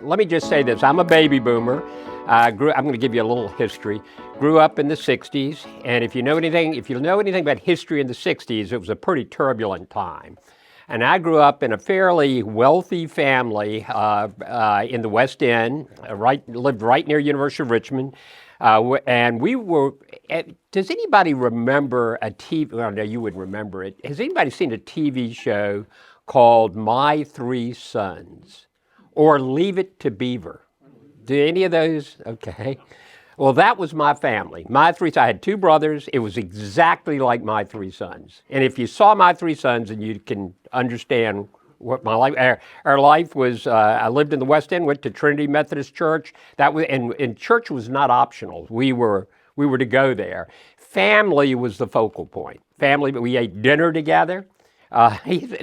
let me just say this. I'm a baby boomer. I'm going to give you a little history. Grew up in the 60s, and if you know anything about history in the 60s, it was a pretty turbulent time. And I grew up in a fairly wealthy family in the West End, lived right near University of Richmond. And we were, does anybody remember a TV, well, no, you would remember it. Has anybody seen a TV show called My Three Sons or Leave It to Beaver? Do any of those? Okay. Well, that was my family. I had two brothers. It was exactly like My Three Sons. And if you saw My Three Sons, and you can understand what my life, our life was, I lived in the West End, went to Trinity Methodist Church. And church was not optional. We were to go there. Family was the focal point. Family, but we ate dinner together.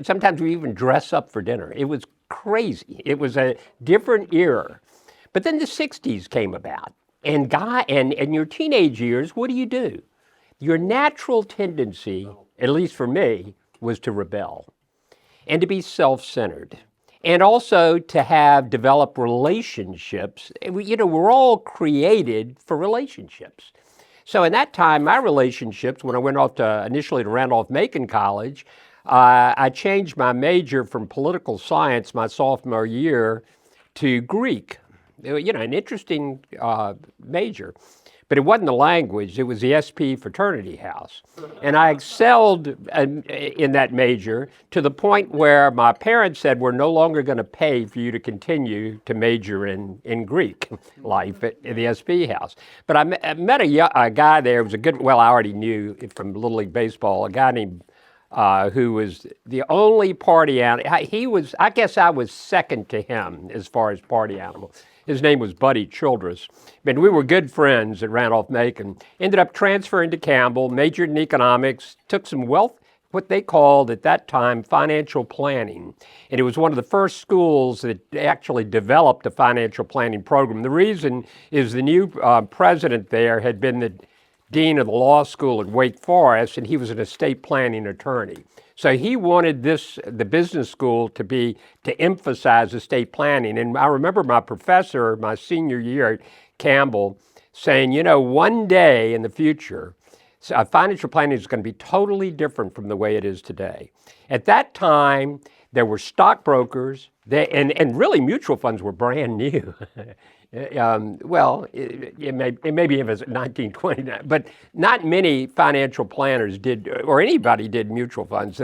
Sometimes we even dress up for dinner. It was crazy. It was a different era. But then the 60s came about. And in your teenage years, what do? Your natural tendency, at least for me, was to rebel and to be self-centered, and also to have developed relationships. We're all created for relationships. So in that time, my relationships, when I went off initially to Randolph-Macon College, I changed my major from political science my sophomore year to Greek. An interesting major. But it wasn't the language, it was the SP fraternity house. And I excelled in that major to the point where my parents said, we're no longer going to pay for you to continue to major in Greek life at the SP house. But I met a guy there, it was I already knew from Little League Baseball, a guy named who was the only party animal. I guess I was second to him as far as party animal. His name was Buddy Childress. And we were good friends at Randolph-Macon. Ended up transferring to Campbell, majored in economics, took some what they called at that time financial planning. And it was one of the first schools that actually developed a financial planning program. The reason is the new president there had been the dean of the law school at Wake Forest, and he was an estate planning attorney. So he wanted the business school to emphasize estate planning. And I remember my professor, my senior year at Campbell, saying, one day in the future, financial planning is going to be totally different from the way it is today. At that time, there were stockbrokers, and really mutual funds were brand new. Maybe it was 1929, but not many financial planners did, or anybody did mutual funds.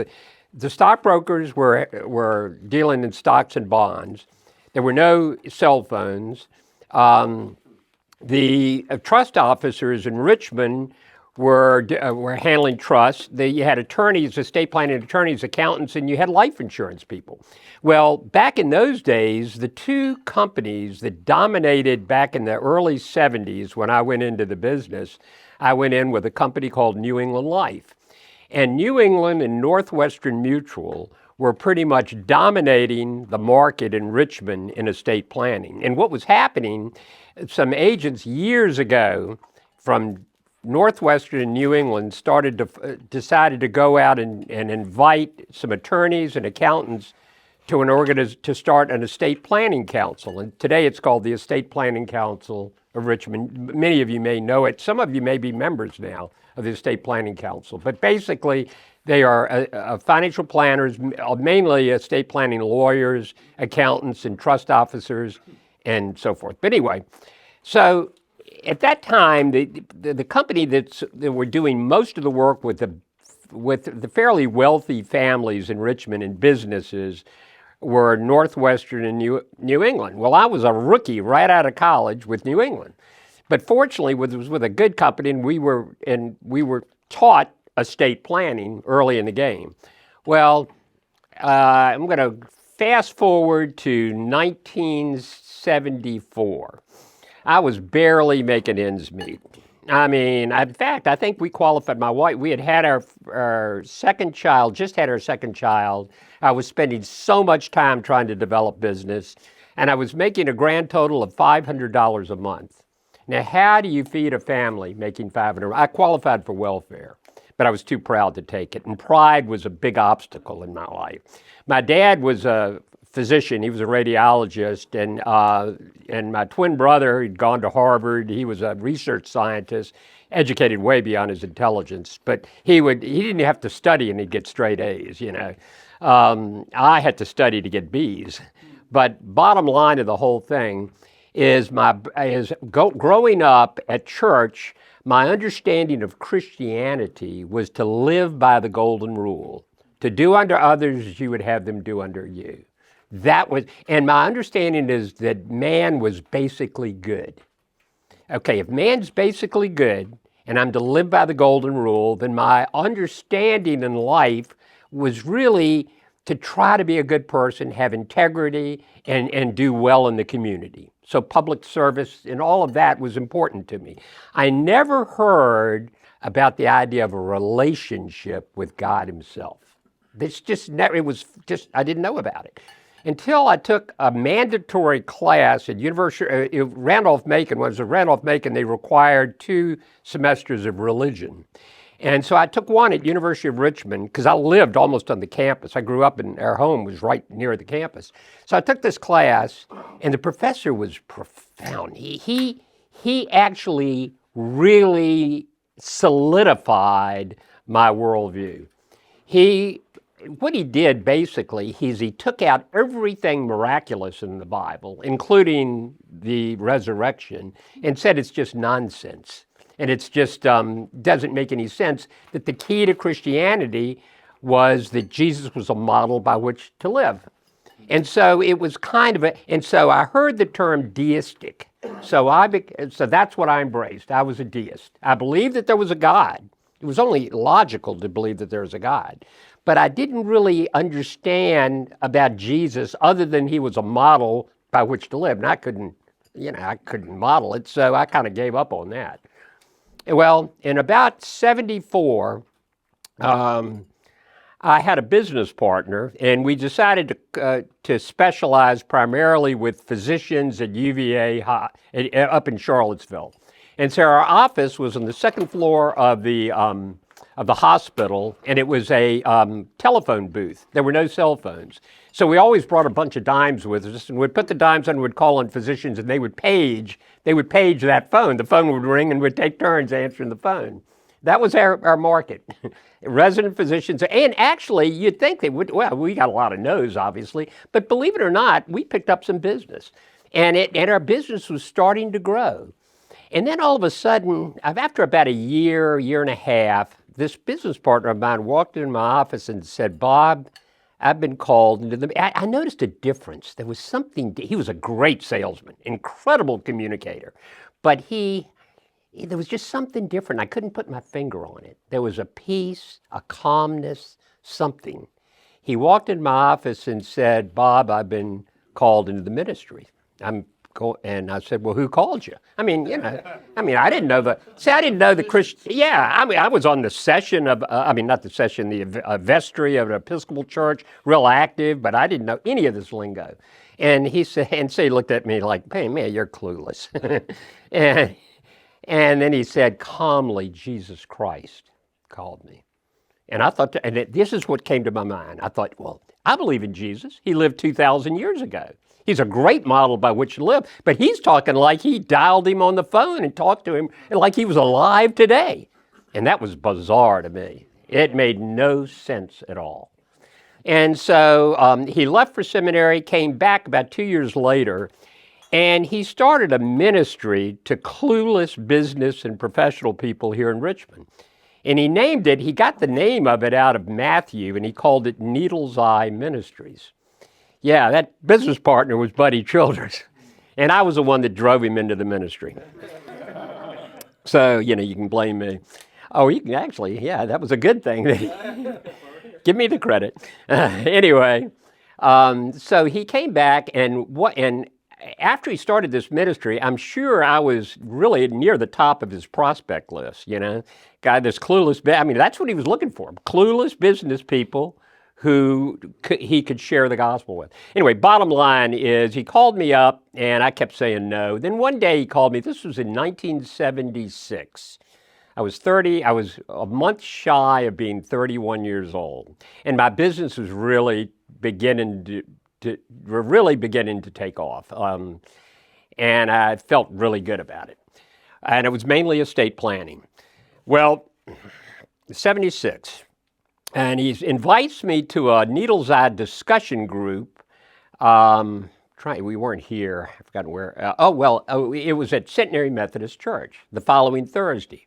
The stockbrokers were dealing in stocks and bonds. There were no cell phones. The trust officers in Richmond were handling trusts. You had attorneys, estate planning attorneys, accountants, and you had life insurance people. Well, back in those days, the two companies that dominated back in the early 70s when I went into the business, I went in with a company called New England Life. And New England and Northwestern Mutual were pretty much dominating the market in Richmond in estate planning. And what was happening, some agents years ago from Northwestern and New England decided to go out and invite some attorneys and accountants to start an estate planning council. And today it's called the Estate Planning Council of Richmond. Many of you may know it. Some of you may be members now of the Estate Planning Council. But basically, they are financial planners, mainly estate planning lawyers, accountants, and trust officers, and so forth. But anyway, so at that time, the company that were doing most of the work with the fairly wealthy families in Richmond and businesses were Northwestern and New England. Well, I was a rookie right out of college with New England, but fortunately, it was with a good company, and we were taught estate planning early in the game. Well, I'm going to fast forward to 1974. I was barely making ends meet. I mean, in fact, I think we qualified. My wife, we had our second child, just had our second child. I was spending so much time trying to develop business, and I was making a grand total of $500 a month. Now, how do you feed a family making $500? I qualified for welfare, but I was too proud to take it, and pride was a big obstacle in my life. My dad was a physician. He was a radiologist, and my twin brother, he'd gone to Harvard. He was a research scientist, educated way beyond his intelligence. But he didn't have to study and he'd get straight A's. I had to study to get B's. But bottom line of the whole thing is growing up at church. My understanding of Christianity was to live by the golden rule. To do unto others as you would have them do unto you. And my understanding is that man was basically good. Okay, if man's basically good, and I'm to live by the golden rule, then my understanding in life was really to try to be a good person, have integrity, and do well in the community. So public service and all of that was important to me. I never heard about the idea of a relationship with God himself. I didn't know about it. Until I took a mandatory class at Randolph-Macon. When I was at Randolph-Macon, they required 2 semesters of religion. And so I took one at University of Richmond because I lived almost on the campus. I grew up and our home was right near the campus. So I took this class and the professor was profound. He actually really solidified my worldview. What he did basically is he took out everything miraculous in the Bible, including the resurrection, and said it's just nonsense. And it's just doesn't make any sense, that the key to Christianity was that Jesus was a model by which to live. And so it was and so I heard the term deistic. So that's what I embraced. I was a deist. I believed that there was a God. It was only logical to believe that there was a God. But I didn't really understand about Jesus other than he was a model by which to live. And I couldn't model it, so I kind of gave up on that. Well, in about 74, I had a business partner, and we decided to specialize primarily with physicians at UVA up in Charlottesville. And so our office was on the second floor of the hospital, and it was a telephone booth. There were no cell phones. So we always brought a bunch of dimes with us, and we'd put the dimes on and we'd call on physicians, and they would page that phone. The phone would ring, and we'd take turns answering the phone. That was our market. Resident physicians, and actually you'd think they would, well, we got a lot of no's obviously, but believe it or not, we picked up some business. And our business was starting to grow. And then all of a sudden, after about a year and a half, this business partner of mine walked into my office and said, "Bob, I've been called into I noticed a difference. There was something, he was a great salesman, incredible communicator, but there was just something different. I couldn't put my finger on it. There was a peace, a calmness, something." He walked into my office and said, "Bob, I've been called into the ministry." And I said, "Well, who called you?" I didn't know the Christian. Yeah, I was on the session of, not the session, the vestry of an Episcopal church, real active, but I didn't know any of this lingo. And he looked at me like, "Hey, man, you're clueless." And then he said calmly, "Jesus Christ called me." And I thought, this is what came to my mind. I thought, well, I believe in Jesus. He lived 2,000 years ago. He's a great model by which to live, but he's talking like he dialed him on the phone and talked to him like he was alive today. And that was bizarre to me. It made no sense at all. And so he left for seminary, came back about 2 years later, and he started a ministry to clueless business and professional people here in Richmond. And he got the name of it out of Matthew, and he called it Needle's Eye Ministries. Yeah, that business partner was Buddy Childers, and I was the one that drove him into the ministry. So, you can blame me. Oh, you can actually, yeah, that was a good thing. Give me the credit. Anyway, so he came back, and after he started this ministry, I'm sure I was really near the top of his prospect list, Guy, this clueless, that's what he was looking for, clueless business people who he could share the gospel with. Anyway, bottom line is he called me up, and I kept saying no. Then one day he called me. This was in 1976. I was a month shy of being 31 years old, and my business was really beginning were really beginning to take off. And I felt really good about it. And it was mainly estate planning. Well, 76, and he invites me to a Needle's Eye discussion group. We weren't here. I've forgotten where. It was at Centenary Methodist Church the following Thursday.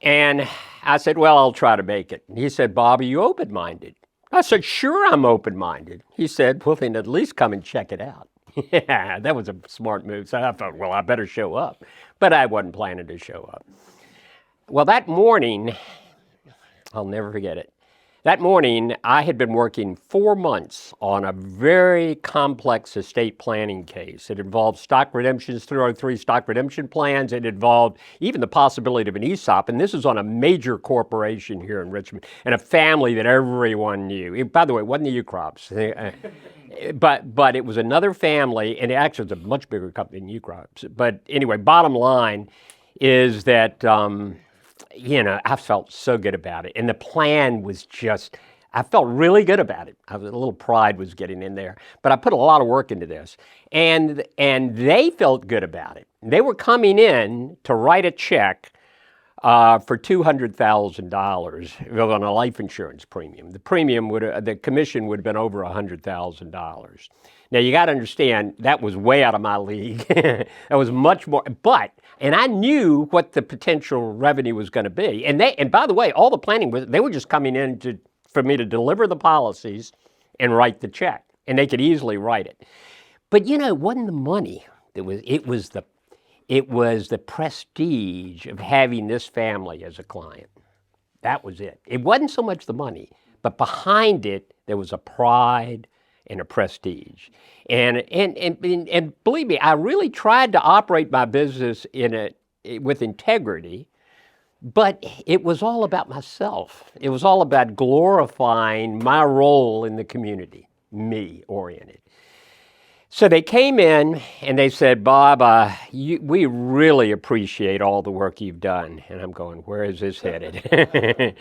And I said, well, I'll try to make it. And he said, Bob, are you open-minded? I said, sure, I'm open-minded. He said, well, then at least come and check it out. Yeah, that was a smart move. So I thought, well, I better show up. But I wasn't planning to show up. Well, that morning, I'll never forget it. That morning, I had been working 4 months on a very complex estate planning case. It involved stock redemptions, 303 stock redemption plans. It involved even the possibility of an ESOP. And this is on a major corporation here in Richmond and a family that everyone knew. By the way, it wasn't the Ukrops. But it was another family, and it actually was a much bigger company than Ukrops. But anyway, bottom line is that I felt so good about it. And the plan was I felt really good about it. A little pride was getting in there. But I put a lot of work into this. And they felt good about it. They were coming in to write a check for $200,000 on a life insurance premium. The commission would have been over $100,000. Now you got to understand that was way out of my league. That was much more, and I knew what the potential revenue was going to be. And by the way, all the planning they were just coming in for me to deliver the policies and write the check, and they could easily write it. But it wasn't the money. It was the prestige of having this family as a client. That was it. It wasn't so much the money, but behind it, there was a pride and a prestige. And believe me, I really tried to operate my business with integrity, but it was all about myself. It was all about glorifying my role in the community, me-oriented. So they came in and they said, Bob, we really appreciate all the work you've done. And I'm going, where is this headed?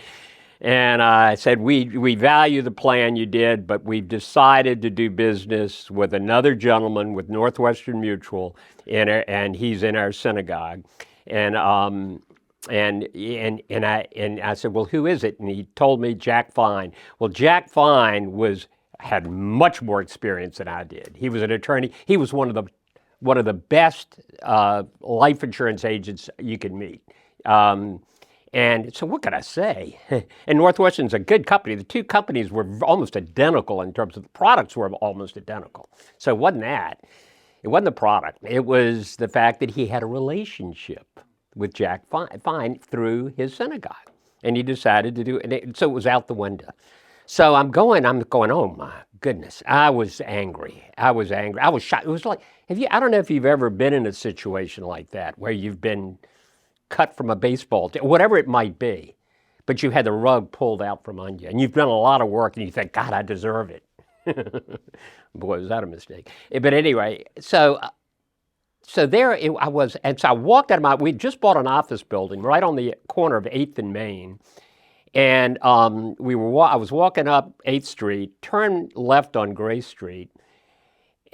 And I said, we value the plan you did, but we've decided to do business with another gentleman with Northwestern Mutual, and he's in our synagogue. And I said, well, who is it? And he told me Jack Fine. Well, Jack Fine had much more experience than I did. He was an attorney. He was one of the best life insurance agents you could meet. And so what could I say? And Northwestern's a good company. The two companies were almost identical in terms of the products were almost identical. So it wasn't that. It wasn't the product. It was the fact that he had a relationship with Jack Fine through his synagogue. And he decided to do it. So it was out the window. So I'm going, oh my goodness. I was angry. I was shocked. It was like, I don't know if you've ever been in a situation like that where you've been cut from a baseball team, whatever it might be, but you had the rug pulled out from under you, and you've done a lot of work, and you think, God, I deserve it. Boy, was that a mistake. But anyway, so there I was, and so I walked out of we just bought an office building right on the corner of 8th and Main, and I was walking up 8th Street, turned left on Gray Street,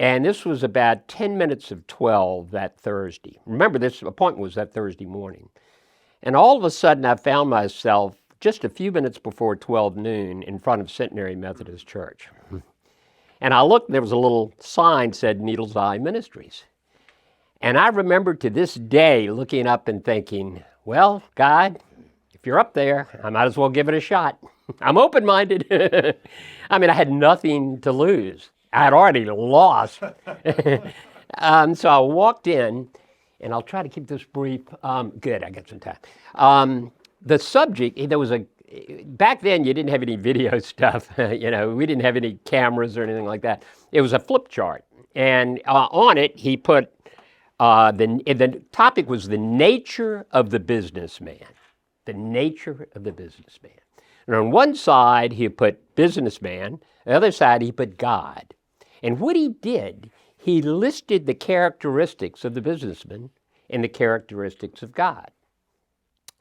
and this was about 10 minutes of 12 that Thursday. Remember, this appointment was that Thursday morning. And all of a sudden, I found myself just a few minutes before 12 noon in front of Centenary Methodist Church. And I looked, there was a little sign said Needle's Eye Ministries. And I remember to this day looking up and thinking, well, God, if you're up there, I might as well give it a shot. I'm open-minded. I mean, I had nothing to lose. I had already lost. So I walked in, and I'll try to keep this brief. Good, I got some time. The subject, back then you didn't have any video stuff. We didn't have any cameras or anything like that. It was a flip chart. And on it, he put, the topic was the nature of the businessman. The nature of the businessman. And on one side, he put businessman. The other side, he put God. And what he did, he listed the characteristics of the businessman and the characteristics of God.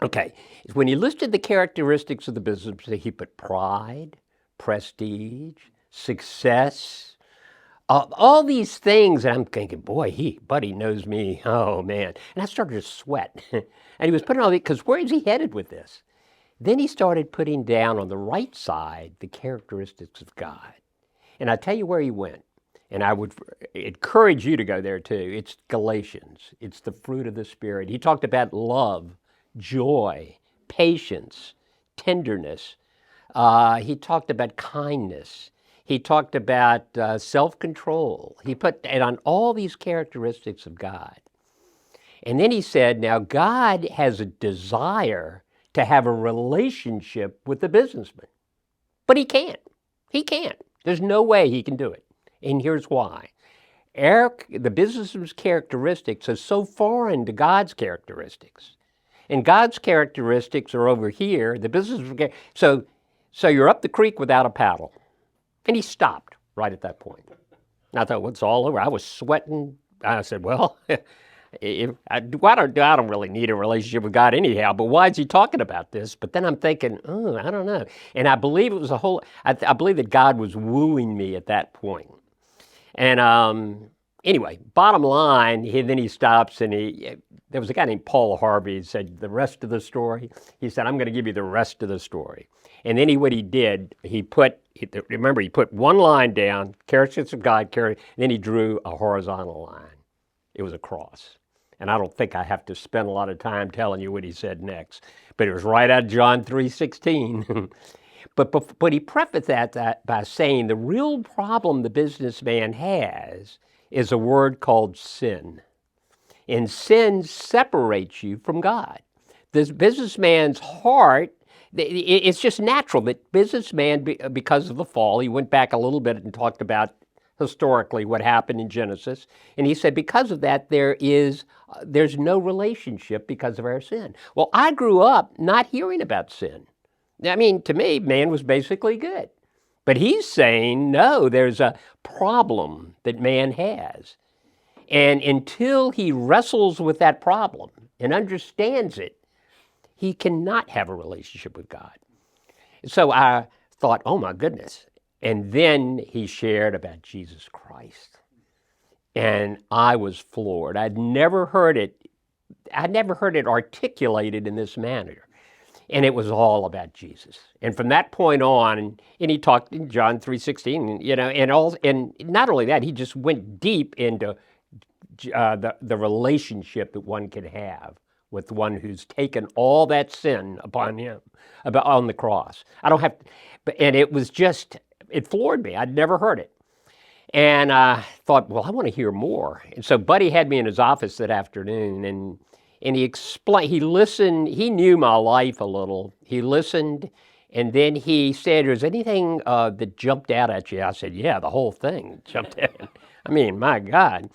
Okay, when he listed the characteristics of the businessman, he put pride, prestige, success, all these things, and I'm thinking, boy, Buddy knows me. Oh man! And I started to sweat, and he was putting all these, because where is he headed with this? Then he started putting down on the right side the characteristics of God, and I tell you where he went, and I would encourage you to go there too. It's Galatians. It's the fruit of the Spirit. He talked about love, joy, patience, tenderness. He talked about kindness. He talked about self-control. He put it on all these characteristics of God. And then he said, now God has a desire to have a relationship with the businessman. But he can't. He can't. There's no way he can do it. And here's why. The businessman's characteristics are so foreign to God's characteristics. And God's characteristics are over here. The businessman's so you're up the creek without a paddle. And he stopped right at that point. And I thought, well, it's all over. I was sweating. I said, well, I don't really need a relationship with God anyhow, but why is he talking about this? But then I'm thinking, I don't know. And I believe it was I believe that God was wooing me at that point. And anyway, bottom line, then he stops and there was a guy named Paul Harvey. He said, the rest of the story. He said, I'm going to give you the rest of the story. And then what he did, he put one line down, characteristics of God, and then he drew a horizontal line. It was a cross. And I don't think I have to spend a lot of time telling you what he said next. But it was right out of John 3:16. But he prefaced that by saying the real problem the businessman has is a word called sin. And sin separates you from God. This businessman's heart, it's just natural that businessman, because of the fall, he went back a little bit and talked about historically what happened in Genesis. And he said because of that, there's no relationship because of our sin. Well, I grew up not hearing about sin. I mean, to me, man was basically good. But he's saying, no, there's a problem that man has. And until he wrestles with that problem and understands it, he cannot have a relationship with God. So I thought, oh my goodness. And then he shared about Jesus Christ. And I was floored. I'd never heard it articulated in this manner. And it was all about Jesus. And from that point on, and he talked in John 3:16, and not only that, he just went deep into the relationship that one can have with one who's taken all that sin upon him on the cross. And it floored me. I'd never heard it. And I thought, well, I want to hear more. And so Buddy had me in his office that afternoon, and he explained, he listened, he knew my life a little. He listened, and then he said, is anything that jumped out at you? I said, yeah, the whole thing jumped out. I mean, my God.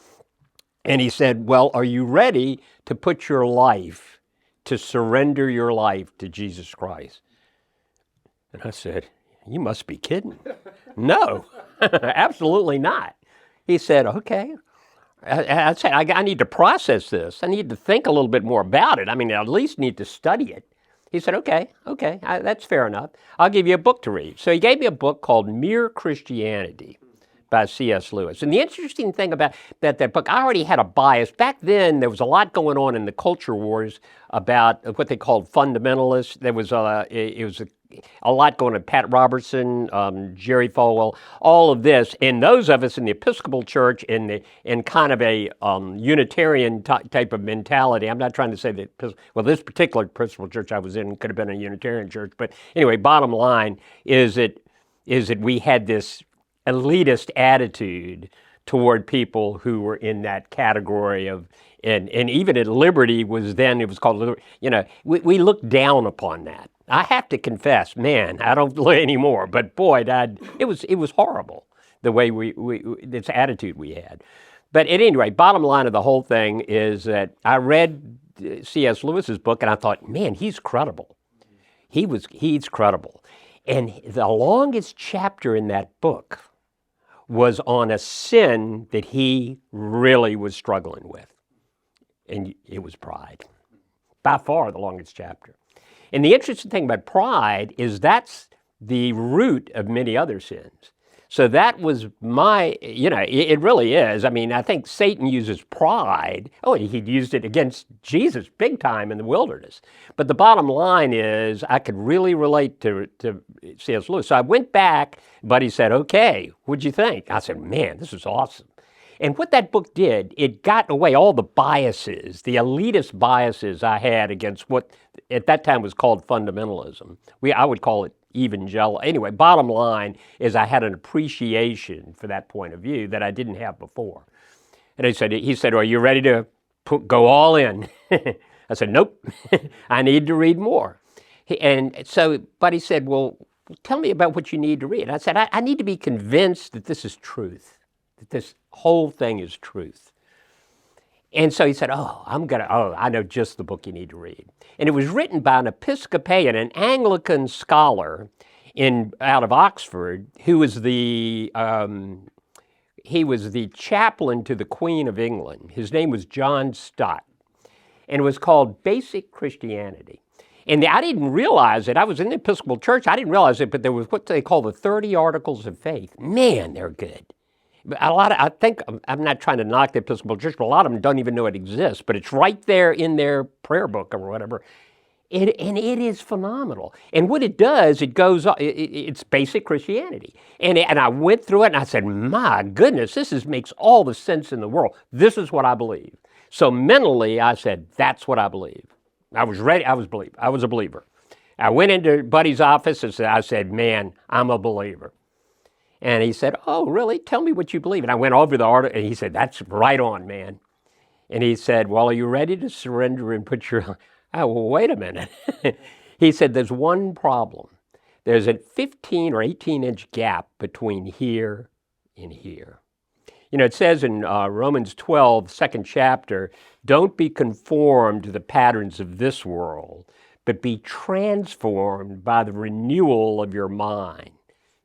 And he said, well, are you ready to put your life, to surrender your life to Jesus Christ? And I said, you must be kidding. No, absolutely not. He said, okay. I said, I need to process this. I need to think a little bit more about it. I mean, I at least need to study it. He said, okay, that's fair enough. I'll give you a book to read. So he gave me a book called Mere Christianity by C.S. Lewis. And the interesting thing about that book, I already had a bias. Back then, there was a lot going on in the culture wars about what they called fundamentalists. There was a lot going on. Pat Robertson, Jerry Falwell, all of this. And those of us in the Episcopal Church in kind of a Unitarian type of mentality. I'm not trying to say that, this particular Episcopal church I was in could have been a Unitarian church. But anyway, bottom line is that we had this elitist attitude toward people who were in that category of, and even at Liberty it was called, we looked down upon that. I have to confess, man, I don't anymore, but boy, it was horrible the way this attitude we had. But at any rate, bottom line of the whole thing is that I read C.S. Lewis's book and I thought, man, he's credible. He's credible. And the longest chapter in that book was on a sin that he really was struggling with. And it was pride. By far the longest chapter. And the interesting thing about pride is that's the root of many other sins. So that was my, it really is. I mean, I think Satan uses pride. Oh, he used it against Jesus big time in the wilderness. But the bottom line is I could really relate to C.S. Lewis. So I went back, Buddy said, okay, what'd you think? I said, man, this is awesome. And what that book did, it got away all the biases, the elitist biases I had against what at that time was called fundamentalism. I would call it evangelical. Anyway, bottom line is I had an appreciation for that point of view that I didn't have before. And he said, are you ready to go all in? I said, nope, I need to read more. But he said, well, tell me about what you need to read. I said, I need to be convinced that this is truth, that this whole thing is truth. And so he said, I know just the book you need to read. And it was written by an Episcopalian, an Anglican scholar out of Oxford, who was he was the chaplain to the Queen of England. His name was John Stott. And it was called Basic Christianity. And I didn't realize it. I was in the Episcopal Church. I didn't realize it, but there was what they call the 30 Articles of Faith. Man, they're good. I think, I'm not trying to knock the Episcopal Church, but a lot of them don't even know it exists, but it's right there in their prayer book or whatever. And it is phenomenal. And what it does, it's basic Christianity. And I went through it and I said, my goodness, makes all the sense in the world. This is what I believe. So mentally, I said, that's what I believe. I was ready, I was a believer. I went into Buddy's office and I said, man, I'm a believer. And he said, oh, really? Tell me what you believe. And I went over the article, and he said, that's right on, man. And he said, well, are you ready to surrender and put your... Oh, well, wait a minute. He said, there's one problem. There's a 15 or 18-inch gap between here and here. It says in Romans 12, second chapter, don't be conformed to the patterns of this world, but be transformed by the renewal of your mind.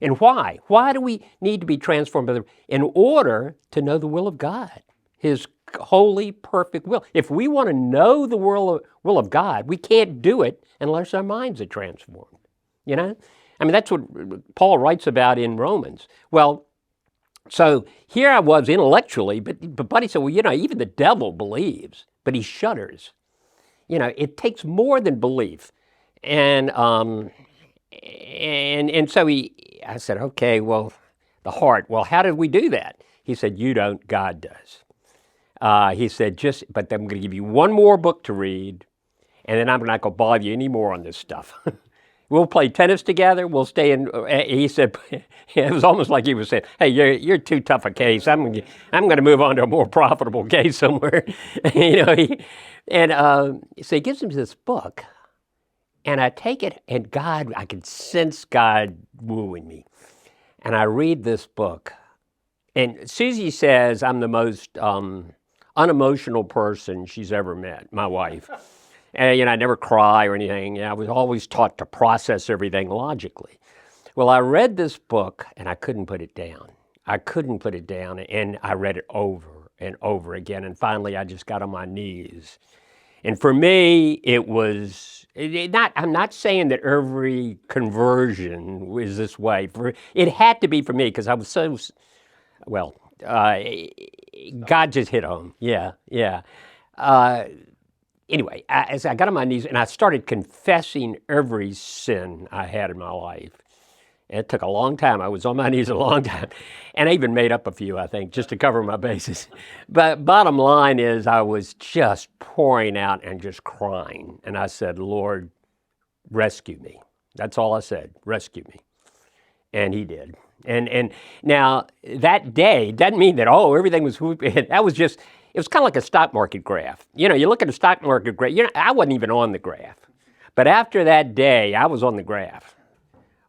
And why? Why do we need to be transformed? In order to know the will of God, His holy, perfect will. If we want to know the will of God, we can't do it unless our minds are transformed. I mean, that's what Paul writes about in Romans. Well, so here I was intellectually, but Buddy said, well, even the devil believes, but he shudders. It takes more than belief. And so I said, okay, well, the heart. Well, how did we do that? He said, you don't, God does. He said, but I'm going to give you one more book to read, and then I'm not going to bother you anymore on this stuff. We'll play tennis together. We'll stay in. He said, it was almost like he was saying, hey, you're too tough a case. I'm going to move on to a more profitable case somewhere. So he gives him this book. And I take it, and I can sense God wooing me. And I read this book. And Susie says I'm the most unemotional person she's ever met, my wife. And I never cry or anything. I was always taught to process everything logically. Well, I read this book, and I couldn't put it down. And I read it over and over again. And finally, I just got on my knees. And for me, it was... I'm not saying that every conversion was this way. It had to be for me because I was so, God just hit home. Yeah. Anyway, as I got on my knees and I started confessing every sin I had in my life. And it took a long time. I was on my knees a long time. And I even made up a few, I think, just to cover my bases. But bottom line is I was just pouring out and just crying. And I said, Lord, rescue me. That's all I said, rescue me. And He did. And now that day, doesn't mean that, everything was, that was just, it was kind of like a stock market graph. You look at a stock market graph, I wasn't even on the graph. But after that day, I was on the graph.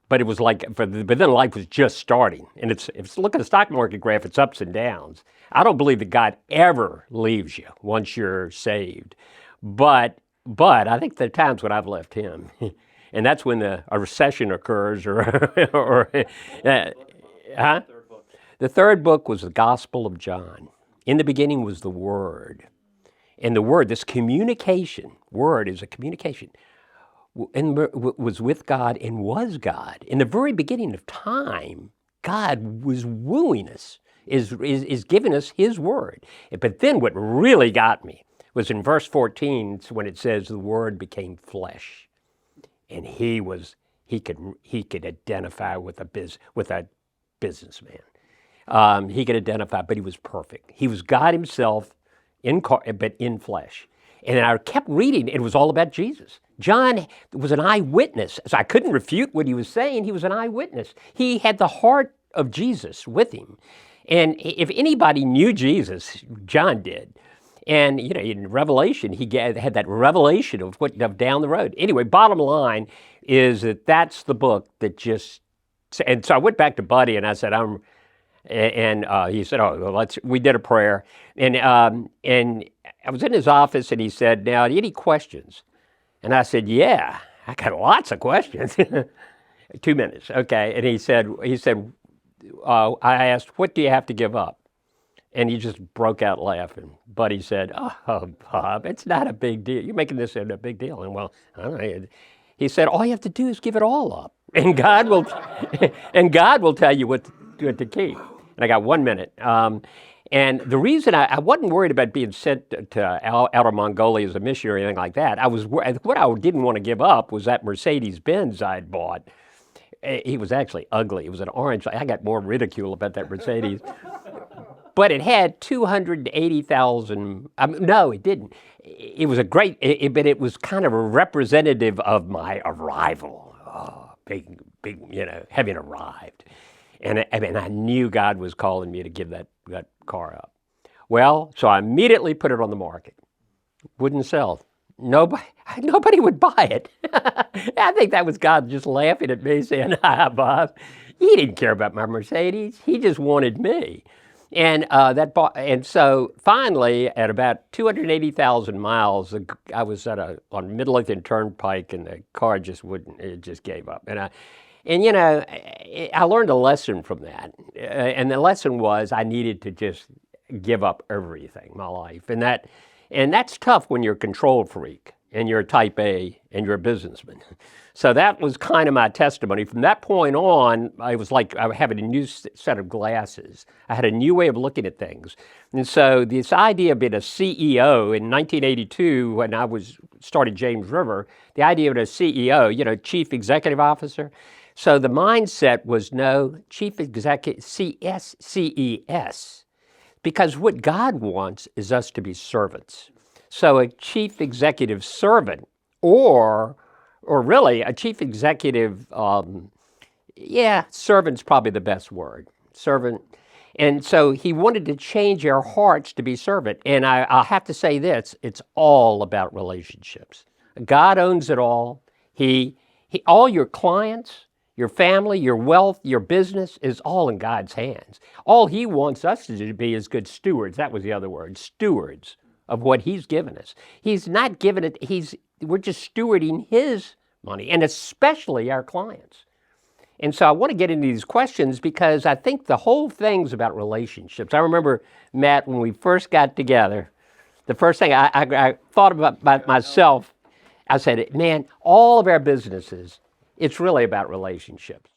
But it was but then life was just starting. And if you look at the stock market graph, it's ups and downs. I don't believe that God ever leaves you once you're saved. But I think there are times when I've left Him. And that's when a recession occurs The third book was the Gospel of John. In the beginning was the Word. And the Word, this communication, Word is a communication, and was with God and was God. In the very beginning of time, God was wooing us, is giving us his word. But then what really got me was in verse 14 when it says the word became flesh. And he could identify with a businessman. He could identify, but he was perfect. He was God himself, but in flesh. And I kept reading, it was all about Jesus. John was an eyewitness, so I couldn't refute what he was saying. He was an eyewitness. He had the heart of Jesus with him. And if anybody knew Jesus, John did. And in Revelation, he had that revelation of down the road. Anyway, bottom line is that's the book that just. And so I went back to Buddy and I said, he said, "Oh, well, we did a prayer." And I was in his office and he said, "Now, any questions?" And I said, "Yeah, I got lots of questions." 2 minutes, okay. And he said, I asked, "What do you have to give up?" And he just broke out laughing. But he said, "Oh, Bob, it's not a big deal. You're making this a big deal." And well, I don't know. He said, "All you have to do is give it all up, and God will, and God will tell you what to keep." And I got 1 minute. And the reason I wasn't worried about being sent to outer Mongolia as a missionary or anything like that. What I didn't want to give up was that Mercedes-Benz I'd bought. He was actually ugly. It was an orange. I got more ridicule about that Mercedes. But it had 280,000. No, it didn't. It was a great, but it was kind of a representative of my arrival. Oh, big, having arrived. And I knew God was calling me to give that car up. Well, so I immediately put it on the market. Wouldn't sell. Nobody would buy it. I think that was God just laughing at me saying, Bob, he didn't care about my Mercedes. He just wanted me. And so finally, at about 280,000 miles, I was on Midlothian Turnpike, and the car it just gave up. And I learned a lesson from that. And the lesson was I needed to just give up everything, my life. And that's tough when you're a control freak and you're a type A and you're a businessman. So that was kind of my testimony. From that point on, I was like I having a new set of glasses. I had a new way of looking at things. And so this idea of being a CEO in 1982, when I started James River, the idea of a CEO, Chief Executive Officer. So the mindset was Chief Executive, CES. Because what God wants is us to be servants. So a chief executive servant, or really a chief executive, servant's probably the best word, servant. And so he wanted to change our hearts to be servant. And I'll have to say this, it's all about relationships. God owns it all. All your clients, your family, your wealth, your business is all in God's hands. All he wants us to be is good stewards. That was the other word, stewards of what he's given us. He's not giving it, we're just stewarding his money, and especially our clients. And so I want to get into these questions because I think the whole thing's about relationships. I remember, Matt, when we first got together, the first thing I thought about myself, I said, man, all of our businesses, it's really about relationships.